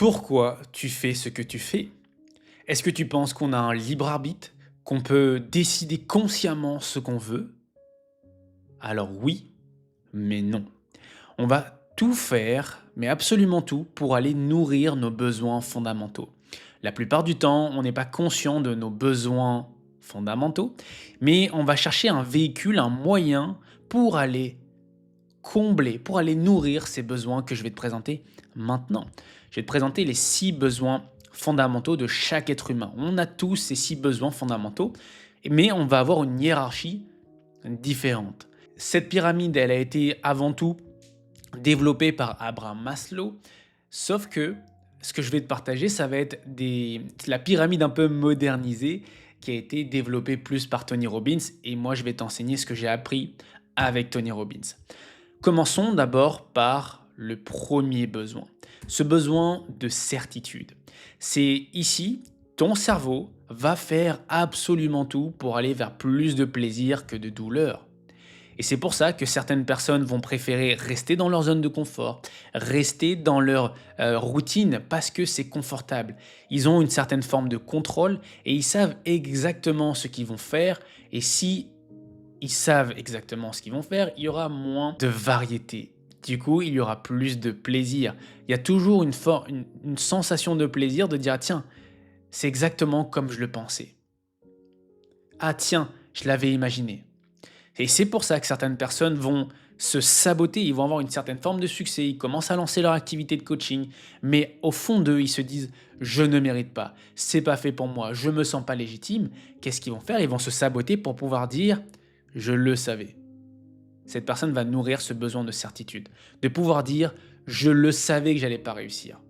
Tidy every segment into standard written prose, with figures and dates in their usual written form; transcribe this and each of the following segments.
Pourquoi tu fais ce que tu fais? Est-ce que tu penses qu'on a un libre arbitre, qu'on peut décider consciemment ce qu'on veut? Alors oui, mais non. On va tout faire, mais absolument tout, pour aller nourrir nos besoins fondamentaux. La plupart du temps, on n'est pas conscient de nos besoins fondamentaux, mais on va chercher un véhicule, un moyen pour aller combler, pour aller nourrir ces besoins que je vais te présenter maintenant. Je vais te présenter les 6 besoins fondamentaux de chaque être humain. On a tous ces 6 besoins fondamentaux, mais on va avoir une hiérarchie différente. Cette pyramide, elle a été avant tout développée par Abraham Maslow, sauf que ce que je vais te partager, ça va être la pyramide un peu modernisée qui a été développée plus par Tony Robbins, et moi je vais t'enseigner ce que j'ai appris avec Tony Robbins. Commençons d'abord par le premier besoin, ce besoin de certitude. C'est ici, ton cerveau va faire absolument tout pour aller vers plus de plaisir que de douleur. Et c'est pour ça que certaines personnes vont préférer rester dans leur zone de confort, rester dans leur routine parce que c'est confortable. Ils ont une certaine forme de contrôle et ils savent exactement ce qu'ils vont faire. Et si ils savent exactement ce qu'ils vont faire, il y aura moins de variété. Du coup, il y aura plus de plaisir. Il y a toujours une sensation de plaisir de dire, ah, tiens, c'est exactement comme je le pensais. Ah tiens, je l'avais imaginé. Et c'est pour ça que certaines personnes vont se saboter, ils vont avoir une certaine forme de succès, ils commencent à lancer leur activité de coaching, mais au fond d'eux, ils se disent je ne mérite pas, c'est pas fait pour moi, je me sens pas légitime. Qu'est-ce qu'ils vont faire? Ils vont se saboter pour pouvoir dire je le savais. Cette personne va nourrir ce besoin de certitude, de pouvoir dire je le savais que j'allais pas réussir.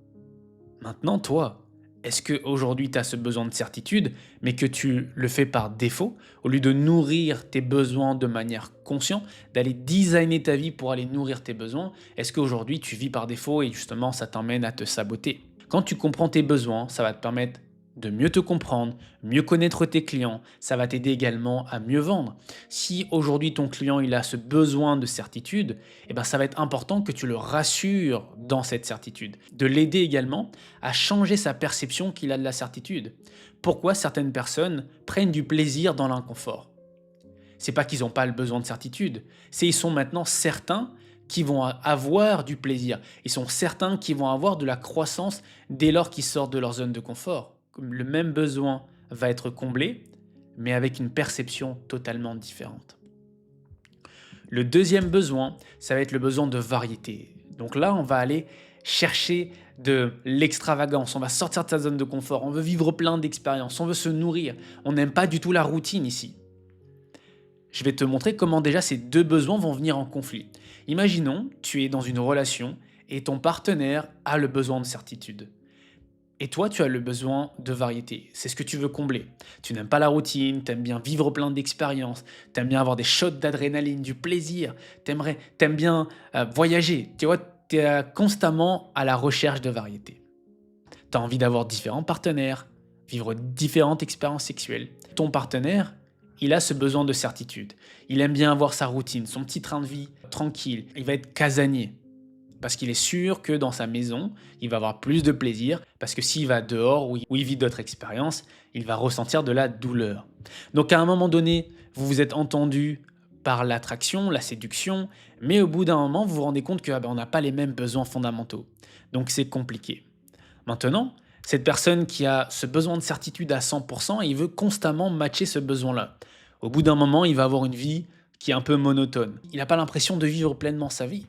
Maintenant, toi, est-ce qu'aujourd'hui tu as ce besoin de certitude, mais que tu le fais par défaut, au lieu de nourrir tes besoins de manière consciente, d'aller designer ta vie pour aller nourrir tes besoins? Est-ce qu'aujourd'hui tu vis par défaut et justement ça t'emmène à te saboter? Quand tu comprends tes besoins, ça va te permettre de mieux te comprendre, mieux connaître tes clients, ça va t'aider également à mieux vendre. Si aujourd'hui ton client il a ce besoin de certitude, eh ben ça va être important que tu le rassures dans cette certitude, de l'aider également à changer sa perception qu'il a de la certitude. Pourquoi certaines personnes prennent du plaisir dans l'inconfort? C'est pas qu'ils n'ont pas le besoin de certitude, c'est ils sont maintenant certains qui vont avoir du plaisir. Ils sont certains qui vont avoir de la croissance dès lors qu'ils sortent de leur zone de confort. Le même besoin va être comblé, mais avec une perception totalement différente. Le deuxième besoin, ça va être le besoin de variété. Donc là, on va aller chercher de l'extravagance, on va sortir de sa zone de confort, on veut vivre plein d'expériences, on veut se nourrir, on n'aime pas du tout la routine ici. Je vais te montrer comment déjà ces deux besoins vont venir en conflit. Imaginons, tu es dans une relation et ton partenaire a le besoin de certitude. Et toi, tu as le besoin de variété. C'est ce que tu veux combler. Tu n'aimes pas la routine, tu aimes bien vivre plein d'expériences, tu aimes bien avoir des shots d'adrénaline, du plaisir, tu aimes bien voyager. Tu vois, tu es constamment à la recherche de variété. Tu as envie d'avoir différents partenaires, vivre différentes expériences sexuelles. Ton partenaire, il a ce besoin de certitude. Il aime bien avoir sa routine, son petit train de vie tranquille. Il va être casanier. Parce qu'il est sûr que dans sa maison, il va avoir plus de plaisir, parce que s'il va dehors où il vit d'autres expériences, il va ressentir de la douleur. Donc à un moment donné, vous vous êtes entendu par l'attraction, la séduction, mais au bout d'un moment, vous vous rendez compte que on n'a pas les mêmes besoins fondamentaux. Donc c'est compliqué. Maintenant, cette personne qui a ce besoin de certitude à 100%, il veut constamment matcher ce besoin-là. Au bout d'un moment, il va avoir une vie qui est un peu monotone. Il n'a pas l'impression de vivre pleinement sa vie.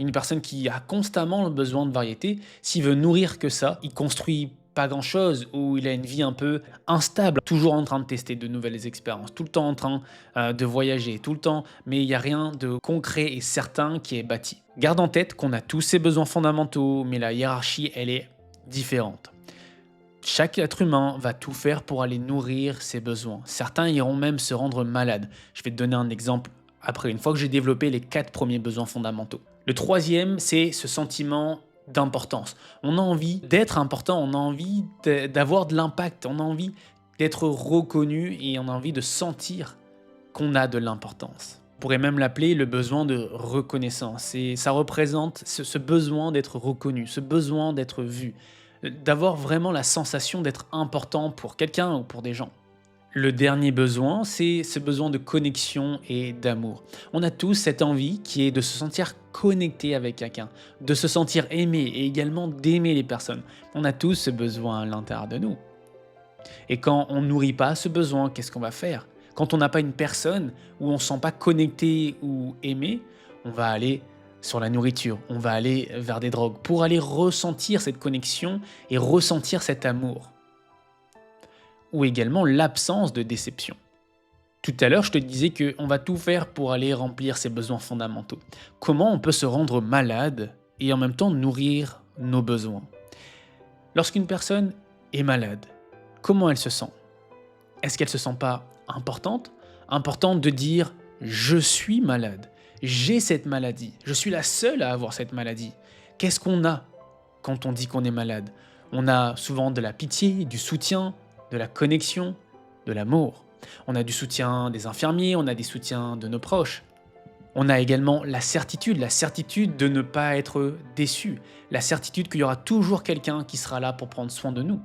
Une personne qui a constamment le besoin de variété, s'il veut nourrir que ça, il construit pas grand-chose ou il a une vie un peu instable, toujours en train de tester de nouvelles expériences, tout le temps en train de voyager, tout le temps, mais il n'y a rien de concret et certain qui est bâti. Garde en tête qu'on a tous ces besoins fondamentaux, mais la hiérarchie, elle est différente. Chaque être humain va tout faire pour aller nourrir ses besoins. Certains iront même se rendre malades. Je vais te donner un exemple après, une fois que j'ai développé les 4 premiers besoins fondamentaux. Le troisième, c'est ce sentiment d'importance. On a envie d'être important, on a envie d'avoir de l'impact, on a envie d'être reconnu et on a envie de sentir qu'on a de l'importance. On pourrait même l'appeler le besoin de reconnaissance et ça représente ce besoin d'être reconnu, ce besoin d'être vu, d'avoir vraiment la sensation d'être important pour quelqu'un ou pour des gens. Le dernier besoin, c'est ce besoin de connexion et d'amour. On a tous cette envie qui est de se sentir connecté avec quelqu'un, de se sentir aimé et également d'aimer les personnes. On a tous ce besoin à l'intérieur de nous. Et quand on nourrit pas ce besoin, qu'est-ce qu'on va faire? Quand on n'a pas une personne où on ne se sent pas connecté ou aimé, on va aller sur la nourriture, on va aller vers des drogues pour aller ressentir cette connexion et ressentir cet amour. Ou également l'absence de déception. Tout à l'heure, je te disais qu'on va tout faire pour aller remplir ses besoins fondamentaux. Comment on peut se rendre malade et en même temps nourrir nos besoins? Lorsqu'une personne est malade, comment elle se sent? Est-ce qu'elle se sent pas importante? Importante de dire je suis malade, j'ai cette maladie, je suis la seule à avoir cette maladie. Qu'est-ce qu'on a quand on dit qu'on est malade? On a souvent de la pitié, du soutien, de la connexion, de l'amour. On a du soutien des infirmiers, on a des soutiens de nos proches. On a également la certitude de ne pas être déçu, la certitude qu'il y aura toujours quelqu'un qui sera là pour prendre soin de nous.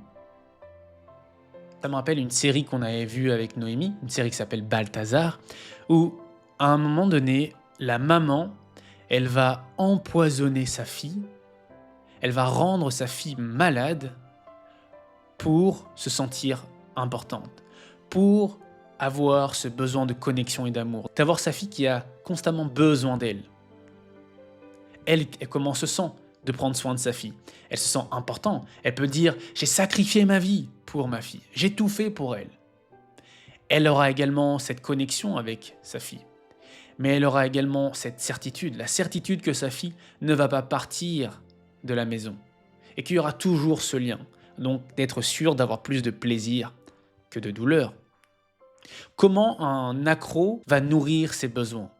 Ça me rappelle une série qu'on avait vue avec Noémie, une série qui s'appelle Balthazar, où à un moment donné, la maman, elle va empoisonner sa fille, elle va rendre sa fille malade pour se sentir importante, pour avoir ce besoin de connexion et d'amour, d'avoir sa fille qui a constamment besoin d'elle. Elle, comment se sent de prendre soin de sa fille? Elle se sent importante. Elle peut dire « j'ai sacrifié ma vie pour ma fille, j'ai tout fait pour elle ». Elle aura également cette connexion avec sa fille. Mais elle aura également cette certitude, la certitude que sa fille ne va pas partir de la maison et qu'il y aura toujours ce lien. Donc d'être sûr d'avoir plus de plaisir que de douleur. Comment un accro va nourrir ses besoins?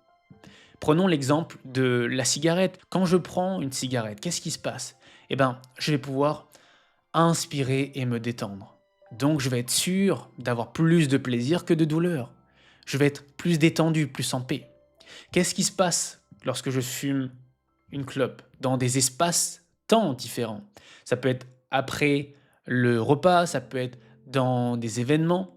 Prenons l'exemple de la cigarette. Quand je prends une cigarette, qu'est-ce qui se passe? Eh bien, je vais pouvoir inspirer et me détendre. Donc je vais être sûr d'avoir plus de plaisir que de douleur. Je vais être plus détendu, plus en paix. Qu'est-ce qui se passe lorsque je fume une clope dans des espaces-temps différents? Ça peut être après le repas, ça peut être dans des événements.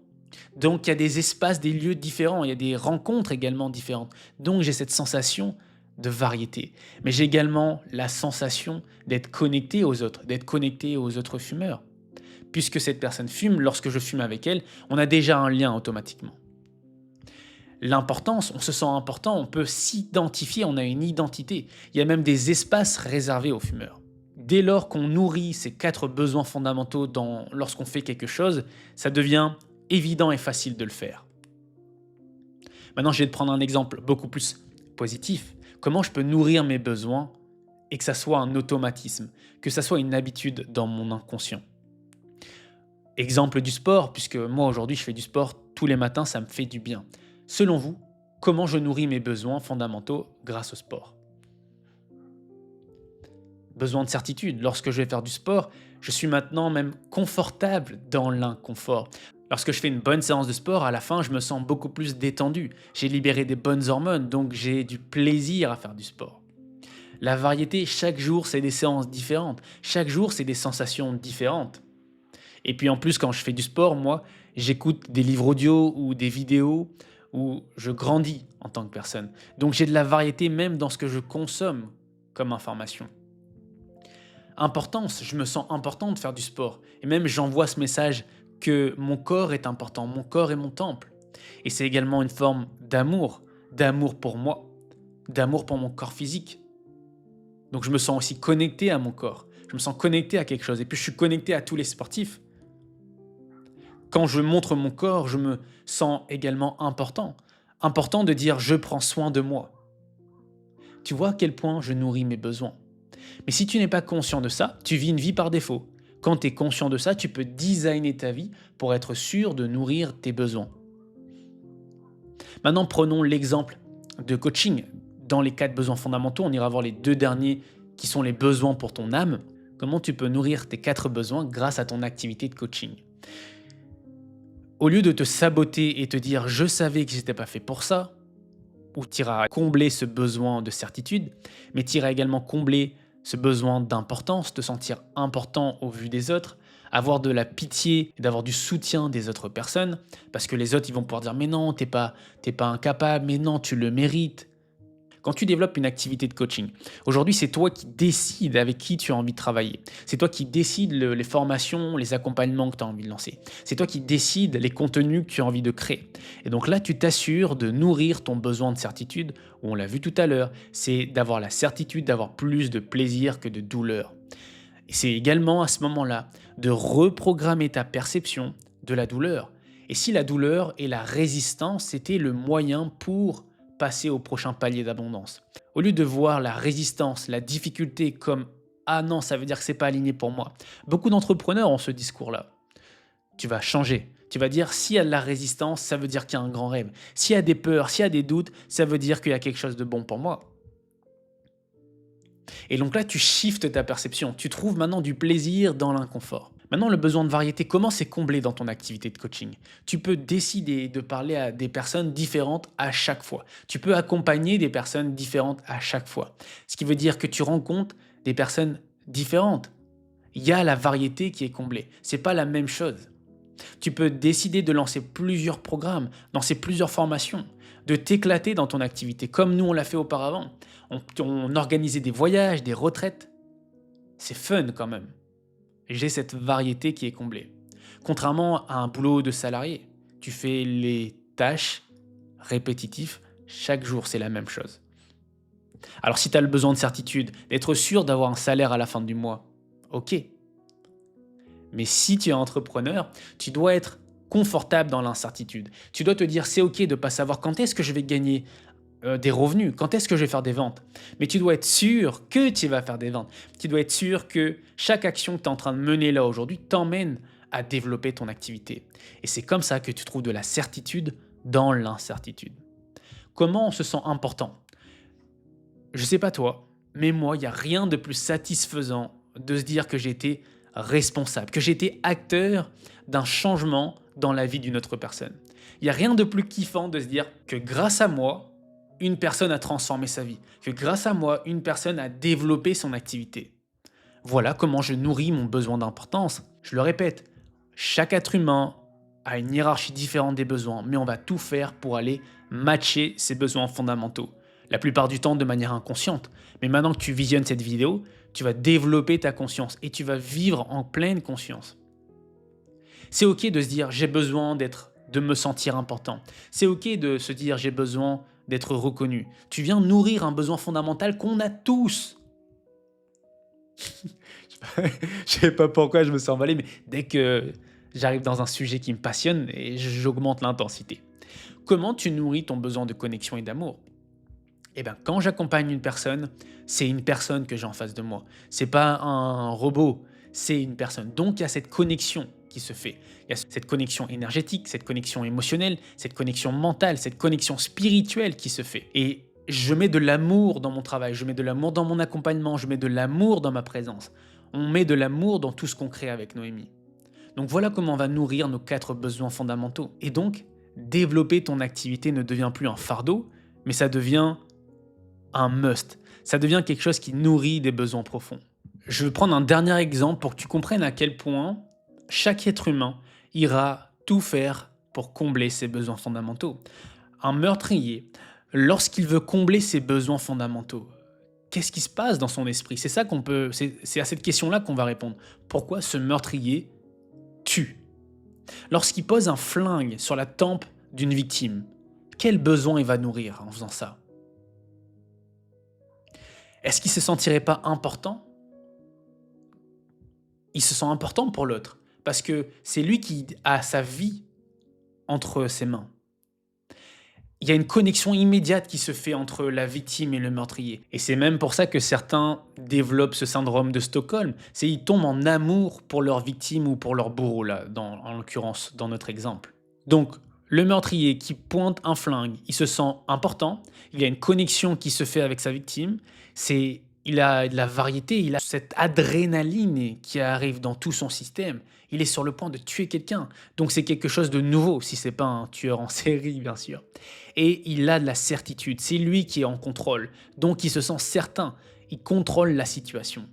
Donc il y a des espaces, des lieux différents, il y a des rencontres également différentes. Donc j'ai cette sensation de variété. Mais j'ai également la sensation d'être connecté aux autres, d'être connecté aux autres fumeurs. Puisque cette personne fume, lorsque je fume avec elle, on a déjà un lien automatiquement. L'importance, on se sent important, on peut s'identifier, on a une identité. Il y a même des espaces réservés aux fumeurs. Dès lors qu'on nourrit ces 4 besoins fondamentaux lorsqu'on fait quelque chose, ça devient évident et facile de le faire. Maintenant, je vais te prendre un exemple beaucoup plus positif. Comment je peux nourrir mes besoins et que ça soit un automatisme, que ça soit une habitude dans mon inconscient. Exemple du sport, puisque moi aujourd'hui je fais du sport tous les matins, ça me fait du bien. Selon vous, comment je nourris mes besoins fondamentaux grâce au sport? Besoin de certitude. Lorsque je vais faire du sport, je suis maintenant même confortable dans l'inconfort. Lorsque je fais une bonne séance de sport, à la fin, je me sens beaucoup plus détendu. J'ai libéré des bonnes hormones, donc j'ai du plaisir à faire du sport. La variété, chaque jour, c'est des séances différentes. Chaque jour, c'est des sensations différentes. Et puis en plus, quand je fais du sport, moi, j'écoute des livres audio ou des vidéos où je grandis en tant que personne. Donc j'ai de la variété même dans ce que je consomme comme information. Importance, je me sens important de faire du sport. Et même j'envoie ce message que mon corps est important, mon corps est mon temple. Et c'est également une forme d'amour pour moi, d'amour pour mon corps physique. Donc je me sens aussi connecté à mon corps, je me sens connecté à quelque chose. Et puis je suis connecté à tous les sportifs. Quand je montre mon corps, je me sens également important. Important de dire je prends soin de moi. Tu vois à quel point je nourris mes besoins. Mais si tu n'es pas conscient de ça, tu vis une vie par défaut. Quand tu es conscient de ça, tu peux designer ta vie pour être sûr de nourrir tes besoins. Maintenant, prenons l'exemple de coaching. Dans les 4 besoins fondamentaux, on ira voir les 2 derniers qui sont les besoins pour ton âme. Comment tu peux nourrir tes 4 besoins grâce à ton activité de coaching. Au lieu de te saboter et te dire « je savais que j'étais pas fait pour ça », où tu iras combler ce besoin de certitude, mais tu iras également combler ce besoin d'importance, te sentir important au vu des autres, avoir de la pitié et d'avoir du soutien des autres personnes, parce que les autres, ils vont pouvoir dire: «Mais non, t'es pas incapable, mais non, tu le mérites». Quand tu développes une activité de coaching, aujourd'hui, c'est toi qui décides avec qui tu as envie de travailler. C'est toi qui décides les formations, les accompagnements que tu as envie de lancer. C'est toi qui décides les contenus que tu as envie de créer. Et donc là, tu t'assures de nourrir ton besoin de certitude, où on l'a vu tout à l'heure, c'est d'avoir la certitude d'avoir plus de plaisir que de douleur. Et c'est également à ce moment-là de reprogrammer ta perception de la douleur. Et si la douleur et la résistance, c'était le moyen pour passer au prochain palier d'abondance. Au lieu de voir la résistance, la difficulté comme «Ah non, ça veut dire que c'est pas aligné pour moi». Beaucoup d'entrepreneurs ont ce discours-là. Tu vas changer. Tu vas dire: s'il y a de la résistance, ça veut dire qu'il y a un grand rêve. S'il y a des peurs, s'il y a des doutes, ça veut dire qu'il y a quelque chose de bon pour moi. Et donc là, tu shiftes ta perception. Tu trouves maintenant du plaisir dans l'inconfort. Maintenant, le besoin de variété, comment c'est comblé dans ton activité de coaching? Tu peux décider de parler à des personnes différentes à chaque fois. Tu peux accompagner des personnes différentes à chaque fois. Ce qui veut dire que tu rencontres des personnes différentes. Il y a la variété qui est comblée. C'est pas la même chose. Tu peux décider de lancer plusieurs programmes, lancer plusieurs formations, de t'éclater dans ton activité, comme nous on l'a fait auparavant. On organisait des voyages, des retraites. C'est fun quand même. J'ai cette variété qui est comblée. Contrairement à un boulot de salarié, tu fais les tâches répétitives, chaque jour c'est la même chose. Alors si tu as le besoin de certitude, d'être sûr d'avoir un salaire à la fin du mois, ok. Mais si tu es entrepreneur, tu dois être confortable dans l'incertitude. Tu dois te dire c'est ok de ne pas savoir quand est-ce que je vais gagner des revenus, quand est-ce que je vais faire des ventes. Mais tu dois être sûr que tu vas faire des ventes. Tu dois être sûr que chaque action que tu es en train de mener là aujourd'hui t'emmène à développer ton activité. Et c'est comme ça que tu trouves de la certitude dans l'incertitude. Comment on se sent important? Je sais pas toi, mais moi, il n'y a rien de plus satisfaisant de se dire que j'ai été responsable, que j'ai été acteur d'un changement dans la vie d'une autre personne. Il n'y a rien de plus kiffant de se dire que grâce à moi, une personne a transformé sa vie, que grâce à moi, une personne a développé son activité. Voilà comment je nourris mon besoin d'importance. Je le répète, chaque être humain a une hiérarchie différente des besoins, mais on va tout faire pour aller matcher ses besoins fondamentaux. La plupart du temps de manière inconsciente. Mais maintenant que tu visionnes cette vidéo, tu vas développer ta conscience et tu vas vivre en pleine conscience. C'est ok de se dire j'ai besoin de me sentir important. C'est ok de se dire j'ai besoin d'être reconnu. Tu viens nourrir un besoin fondamental qu'on a tous. Je sais pas pourquoi je me sens emballé, mais dès que j'arrive dans un sujet qui me passionne, et j'augmente l'intensité. Comment tu nourris ton besoin de connexion et d'amour? Eh bien, quand j'accompagne une personne, c'est une personne que j'ai en face de moi. C'est pas un robot, c'est une personne. Donc, il y a cette connexion qui se fait. Il y a cette connexion énergétique, cette connexion émotionnelle, cette connexion mentale, cette connexion spirituelle qui se fait. Et je mets de l'amour dans mon travail, je mets de l'amour dans mon accompagnement, je mets de l'amour dans ma présence. On met de l'amour dans tout ce qu'on crée avec Noémie. Donc voilà comment on va nourrir nos 4 besoins fondamentaux. Et donc, développer ton activité ne devient plus un fardeau, mais ça devient un must. Ça devient quelque chose qui nourrit des besoins profonds. Je vais prendre un dernier exemple pour que tu comprennes à quel point chaque être humain ira tout faire pour combler ses besoins fondamentaux. Un meurtrier, lorsqu'il veut combler ses besoins fondamentaux, qu'est-ce qui se passe dans son esprit? C'est à cette question-là qu'on va répondre. Pourquoi ce meurtrier tue? Lorsqu'il pose un flingue sur la tempe d'une victime, quel besoin il va nourrir en faisant ça? Est-ce qu'il ne se sentirait pas important? Il se sent important pour l'autre, parce que c'est lui qui a sa vie entre ses mains. Il y a une connexion immédiate qui se fait entre la victime et le meurtrier. Et c'est même pour ça que certains développent ce syndrome de Stockholm. C'est ils tombent en amour pour leur victime ou pour leur bourreau, là, en l'occurrence, dans notre exemple. Donc, le meurtrier qui pointe un flingue, il se sent important, il y a une connexion qui se fait avec sa victime, il Il a de la variété, il a cette adrénaline qui arrive dans tout son système. Il est sur le point de tuer quelqu'un. Donc c'est quelque chose de nouveau, si c'est pas un tueur en série, bien sûr. Et il a de la certitude. C'est lui qui est en contrôle. Donc il se sent certain. Il contrôle la situation.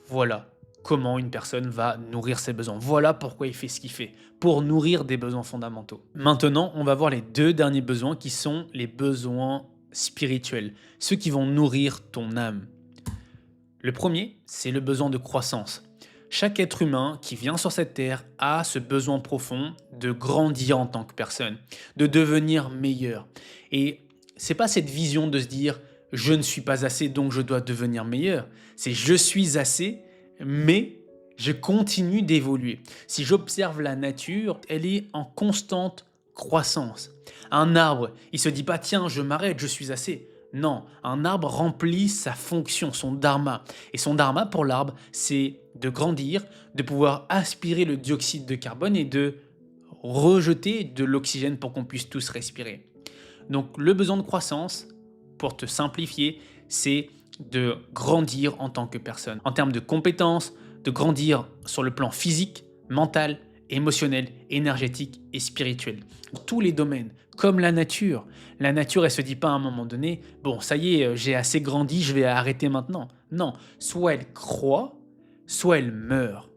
Voilà comment une personne va nourrir ses besoins. Voilà pourquoi il fait ce qu'il fait, pour nourrir des besoins fondamentaux. Maintenant, on va voir les deux derniers besoins qui sont les besoins spirituels, ceux qui vont nourrir ton âme. Le premier, c'est le besoin de croissance. Chaque être humain qui vient sur cette terre a ce besoin profond de grandir en tant que personne, de devenir meilleur. Et c'est pas cette vision de se dire je ne suis pas assez donc je dois devenir meilleur. C'est je suis assez mais je continue d'évoluer. Si j'observe la nature, elle est en constante croissance. Un arbre, il se dit pas tiens, je m'arrête, je suis assez. Non, un arbre remplit sa fonction, son dharma. Et son dharma pour l'arbre, c'est de grandir, de pouvoir aspirer le dioxyde de carbone et de rejeter de l'oxygène pour qu'on puisse tous respirer. Donc le besoin de croissance, pour te simplifier, c'est de grandir en tant que personne. En termes de compétences, de grandir sur le plan physique, mental, émotionnel, énergétique et spirituel. Tous les domaines, comme la nature. La nature, elle se dit pas à un moment donné, bon, ça y est, j'ai assez grandi, je vais arrêter maintenant. Non, soit elle croît, soit elle meurt.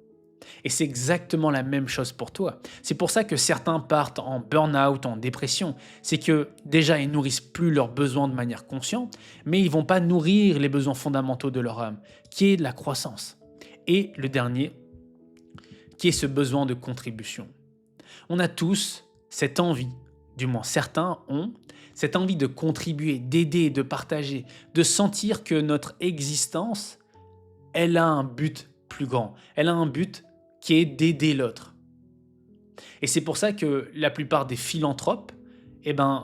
Et c'est exactement la même chose pour toi. C'est pour ça que certains partent en burn-out, en dépression. C'est que déjà, ils nourrissent plus leurs besoins de manière consciente, mais ils vont pas nourrir les besoins fondamentaux de leur âme, qui est de la croissance. Et le dernier, qui est ce besoin de contribution. On a tous cette envie, du moins certains ont, cette envie de contribuer, d'aider, de partager, de sentir que notre existence, elle a un but plus grand. Elle a un but qui est d'aider l'autre. Et c'est pour ça que la plupart des philanthropes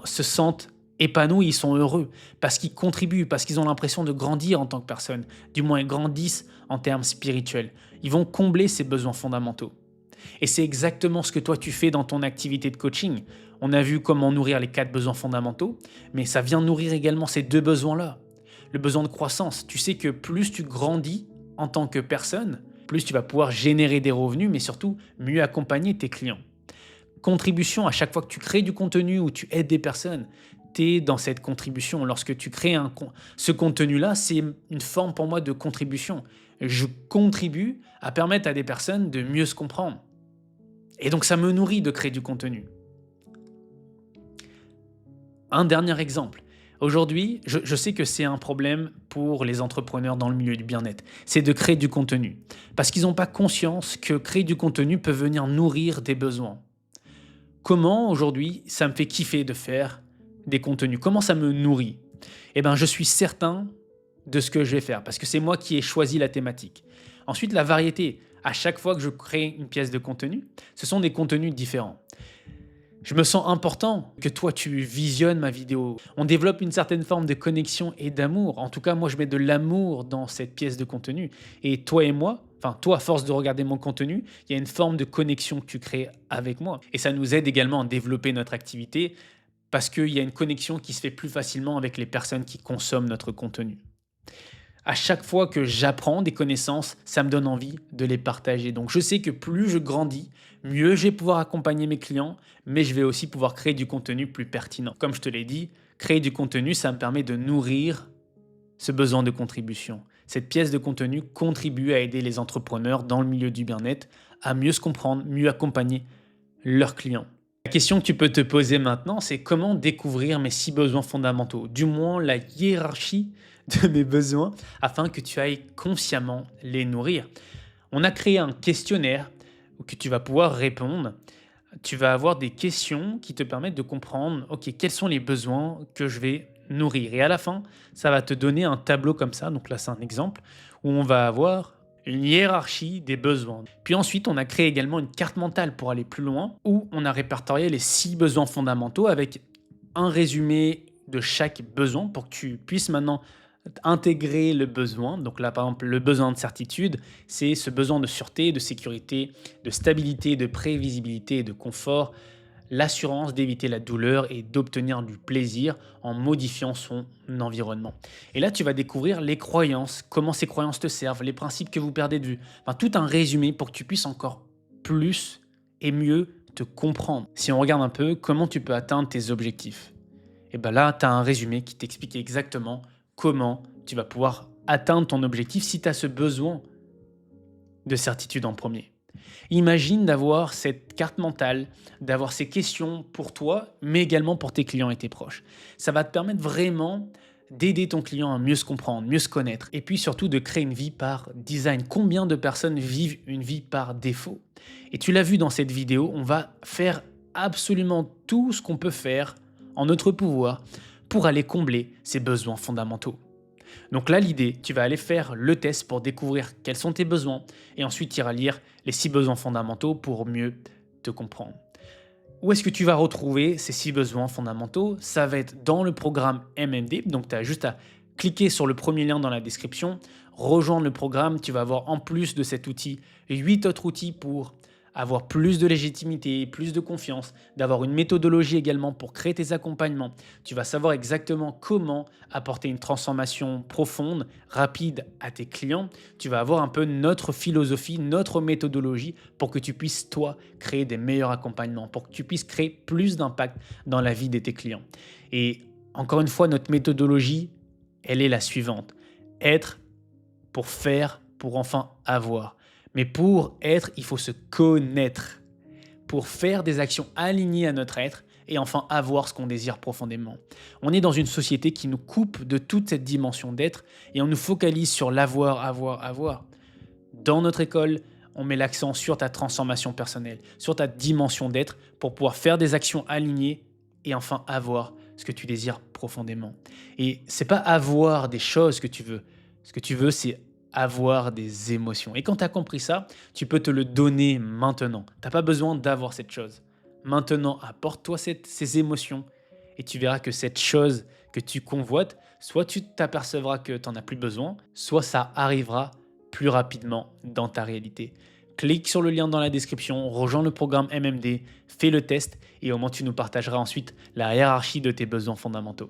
se sentent épanouis, ils sont heureux, parce qu'ils contribuent, parce qu'ils ont l'impression de grandir en tant que personne. Du moins, ils grandissent en termes spirituels. Ils vont combler ces besoins fondamentaux. Et c'est exactement ce que toi tu fais dans ton activité de coaching. On a vu comment nourrir les 4 besoins fondamentaux, mais ça vient nourrir également ces 2 besoins-là. Le besoin de croissance. Tu sais que plus tu grandis en tant que personne, plus tu vas pouvoir générer des revenus, mais surtout mieux accompagner tes clients. Contribution, à chaque fois que tu crées du contenu ou tu aides des personnes, tu es dans cette contribution. Lorsque tu crées ce contenu-là, c'est une forme pour moi de contribution. Je contribue à permettre à des personnes de mieux se comprendre. Et donc ça me nourrit de créer du contenu. Un dernier exemple. Aujourd'hui, je sais que c'est un problème pour les entrepreneurs dans le milieu du bien-être. C'est de créer du contenu. Parce qu'ils n'ont pas conscience que créer du contenu peut venir nourrir des besoins. Comment aujourd'hui ça me fait kiffer de faire des contenus? Comment ça me nourrit? Je suis certain de ce que je vais faire parce que c'est moi qui ai choisi la thématique. Ensuite, la variété. À chaque fois que je crée une pièce de contenu, ce sont des contenus différents. Je me sens important que toi, tu visionnes ma vidéo. On développe une certaine forme de connexion et d'amour. En tout cas, moi, je mets de l'amour dans cette pièce de contenu. Et toi et moi, toi, à force de regarder mon contenu, il y a une forme de connexion que tu crées avec moi. Et ça nous aide également à développer notre activité parce qu'il y a une connexion qui se fait plus facilement avec les personnes qui consomment notre contenu. À chaque fois que j'apprends des connaissances, ça me donne envie de les partager. Donc je sais que plus je grandis, mieux je vais pouvoir accompagner mes clients, mais je vais aussi pouvoir créer du contenu plus pertinent. Comme je te l'ai dit, créer du contenu, ça me permet de nourrir ce besoin de contribution. Cette pièce de contenu contribue à aider les entrepreneurs dans le milieu du bien-être à mieux se comprendre, mieux accompagner leurs clients. La question que tu peux te poser maintenant, c'est comment découvrir mes 6 besoins fondamentaux, du moins la hiérarchie de mes besoins, afin que tu ailles consciemment les nourrir. On a créé un questionnaire que tu vas pouvoir répondre. Tu vas avoir des questions qui te permettent de comprendre, ok, quels sont les besoins que je vais nourrir. Et à la fin, ça va te donner un tableau comme ça. Donc là, c'est un exemple où on va avoir une hiérarchie des besoins. Puis ensuite, on a créé également une carte mentale pour aller plus loin, où on a répertorié les 6 besoins fondamentaux avec un résumé de chaque besoin pour que tu puisses maintenant intégrer le besoin. Donc là, par exemple, le besoin de certitude, c'est ce besoin de sûreté, de sécurité, de stabilité, de prévisibilité et de confort. l'assurance d'éviter la douleur et d'obtenir du plaisir en modifiant son environnement. Et là, tu vas découvrir les croyances, comment ces croyances te servent, les principes que vous perdez de vue. Enfin, tout un résumé pour que tu puisses encore plus et mieux te comprendre. Si on regarde un peu comment tu peux atteindre tes objectifs, et bien là, tu as un résumé qui t'explique exactement comment tu vas pouvoir atteindre ton objectif si tu as ce besoin de certitude en premier. Imagine d'avoir cette carte mentale, d'avoir ces questions pour toi, mais également pour tes clients et tes proches. Ça va te permettre vraiment d'aider ton client à mieux se comprendre, mieux se connaître, et puis surtout de créer une vie par design. Combien de personnes vivent une vie par défaut? Et tu l'as vu dans cette vidéo, on va faire absolument tout ce qu'on peut faire en notre pouvoir pour aller combler ces besoins fondamentaux. Donc là, l'idée, tu vas aller faire le test pour découvrir quels sont tes besoins et ensuite tu iras lire les 6 besoins fondamentaux pour mieux te comprendre. Où est-ce que tu vas retrouver ces 6 besoins fondamentaux? Ça va être dans le programme MMD, donc tu as juste à cliquer sur le premier lien dans la description, rejoindre le programme, tu vas avoir en plus de cet outil 8 autres outils pour avoir plus de légitimité, plus de confiance, d'avoir une méthodologie également pour créer tes accompagnements. Tu vas savoir exactement comment apporter une transformation profonde, rapide à tes clients. Tu vas avoir un peu notre philosophie, notre méthodologie pour que tu puisses, toi, créer des meilleurs accompagnements, pour que tu puisses créer plus d'impact dans la vie de tes clients. Et encore une fois, notre méthodologie, elle est la suivante. Être pour faire, pour enfin avoir. Mais pour être, il faut se connaître. Pour faire des actions alignées à notre être et enfin avoir ce qu'on désire profondément. On est dans une société qui nous coupe de toute cette dimension d'être et on nous focalise sur l'avoir, avoir, avoir. Dans notre école, on met l'accent sur ta transformation personnelle, sur ta dimension d'être pour pouvoir faire des actions alignées et enfin avoir ce que tu désires profondément. Et c'est pas avoir des choses que tu veux. Ce que tu veux, c'est avoir des émotions. Et quand tu as compris ça, tu peux te le donner maintenant. Tu n'as pas besoin d'avoir cette chose. Maintenant, apporte-toi ces émotions et tu verras que cette chose que tu convoites, soit tu t'apercevras que tu n'en as plus besoin, soit ça arrivera plus rapidement dans ta réalité. Clique sur le lien dans la description, rejoins le programme MMD, fais le test et au moins tu nous partageras ensuite la hiérarchie de tes besoins fondamentaux.